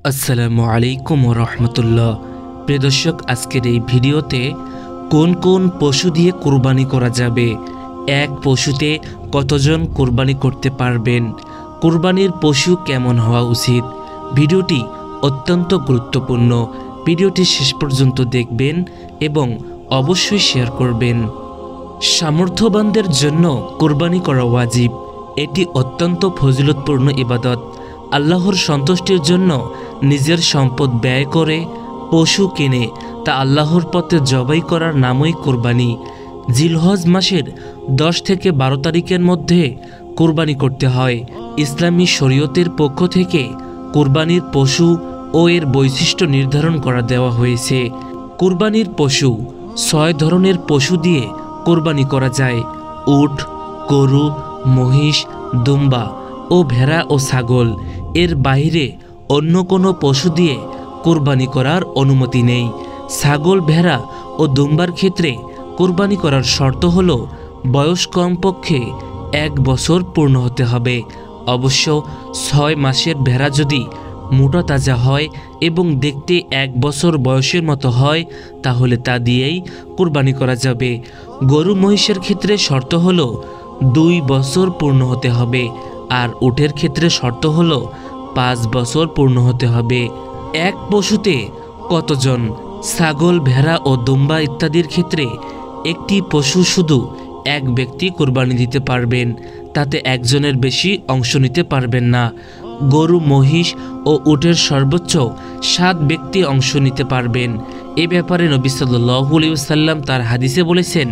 আসসালামু আলাইকুম ওয়া রাহমাতুল্লাহ। প্রিয় দর্শক, আজকের এই ভিডিওতে কোন কোন পশু দিয়ে কুরবানি করা যাবে, এক পশুতে কতজন কুরবানি করতে পারবেন, কুরবানির পশু কেমন হওয়া উচিত, ভিডিওটি অত্যন্ত গুরুত্বপূর্ণ। ভিডিওটি শেষ পর্যন্ত দেখবেন এবং অবশ্যই শেয়ার করবেন। সামর্থ্যবানদের জন্য কুরবানি করা ওয়াজিব। এটি অত্যন্ত ফজিলতপূর্ণ ইবাদত। আল্লাহর সন্তুষ্টির জন্য নিজের সম্পদ ব্যয় করে পশু কিনে তা আল্লাহর পথে জবাই করার নামই কুরবানি। জিলহজ মাসের 10 থেকে 12 তারিখের মধ্যে কুরবানি করতে হয়। ইসলামী শরীয়তের পক্ষ থেকে কুরবানির পশু ও এর বৈশিষ্ট্য নির্ধারণ করা দেওয়া হয়েছে। কুরবানির পশু 6 ধরনের পশু দিয়ে কুরবানি করা যায়। উট, গরু, মহিষ, দুম্বা ও ভেড়া ও ছাগল। এর বাইরে অন্য কোনো পশু দিয়ে কুরবানি করার অনুমতি নেই। ছাগল, ভেড়া ও দুম্বার ক্ষেত্রে কুরবানি করার শর্ত হল বয়স কমপক্ষে 1 বছর পূর্ণ হতে হবে। অবশ্য 6 মাসের ভেড়া যদি মোটা তাজা হয় এবং দেখতে 1 বছর বয়সের মতো হয় তাহলে তা দিয়েই কুরবানি করা যাবে। গরু, মহিষের ক্ষেত্রে শর্ত হল 2 বছর পূর্ণ হতে হবে, আর উটের ক্ষেত্রে শর্ত হল 5 বছর পূর্ণ হতে হবে। এক পশুতে কতজন? ছাগল, ভেড়া ও দুম্বা ইত্যাদির ক্ষেত্রে একটি পশু শুধু এক ব্যক্তি কুরবানি দিতে পারবেন, তাতে একজনের বেশি অংশ নিতে পারবেন না। গরু, মহিষ ও উটের সর্বোচ্চ 7 ব্যক্তি অংশ নিতে পারবেন। এ ব্যাপারে নবী সাল্লাল্লাহু আলাইহি ওয়াসাল্লাম তার হাদিসে বলেছেন,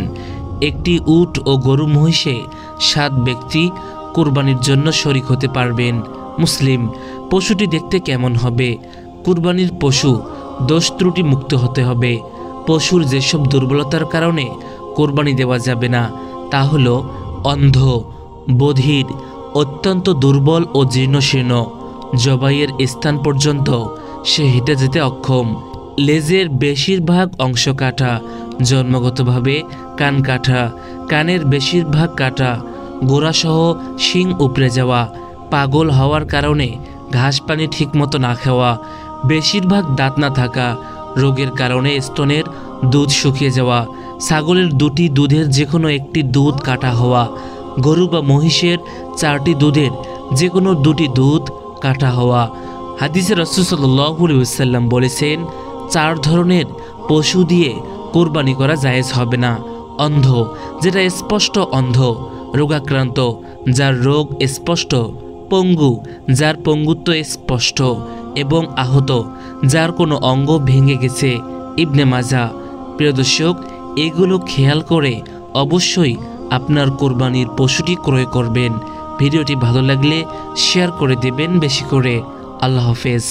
একটি উট ও গরু, মহিষে 7 ব্যক্তি কুরবানির জন্য শরীক হতে পারবেন। মুসলিম। পশুটি দেখতে কেমন হবে? কুরবানির পশু দোষ ত্রুটি মুক্ত হতে হবে। পশুর যেসব দুর্বলতার কারণে কোরবানি দেওয়া যাবে না তা হল অন্ধ, বধির, অত্যন্ত দুর্বল ও জীর্ণশীর্ণ, জবাইয়ের স্থান পর্যন্ত সে হেঁটে যেতে অক্ষম, লেজের বেশিরভাগ অংশ কাটা, জন্মগতভাবে কান কাটা, কানের বেশিরভাগ কাটা, গোড়াসহ শিং উপড়ে যাওয়া, পাগল হওয়ার কারণে ঘাস পানি ঠিকমতো না খাওয়া, বেশিরভাগ দাঁত না থাকা, রোগের কারণে স্তনের দুধ শুকিয়ে যাওয়া, ছাগলের 2টি দুধের যে কোনো একটি দুধ কাটা হওয়া, গরু বা মহিষের 4টি দুধের যে কোনো 2টি দুধ কাটা হওয়া। হাদিসে রাসূল সাল্লাল্লাহু আলাইহি ওয়াসাল্লাম বলেছেন, 4 ধরনের পশু দিয়ে কোরবানি করা জায়েজ হবে না। অন্ধ, যেটা স্পষ্ট অন্ধ, রোগাক্রান্ত, যার রোগ স্পষ্ট, পঙ্গু, যার পঙ্গুত্ব স্পষ্ট, এবং আহত, যার কোনো অঙ্গ ভেঙে গেছে। ইবনে মাজাহ। প্রিয় দর্শক, এগুলো খেয়াল করে অবশ্যই আপনার কোরবানির পশুটি ক্রয় করবেন। ভিডিওটি ভালো লাগলে শেয়ার করে দেবেন বেশি করে। আল্লাহ হাফেজ।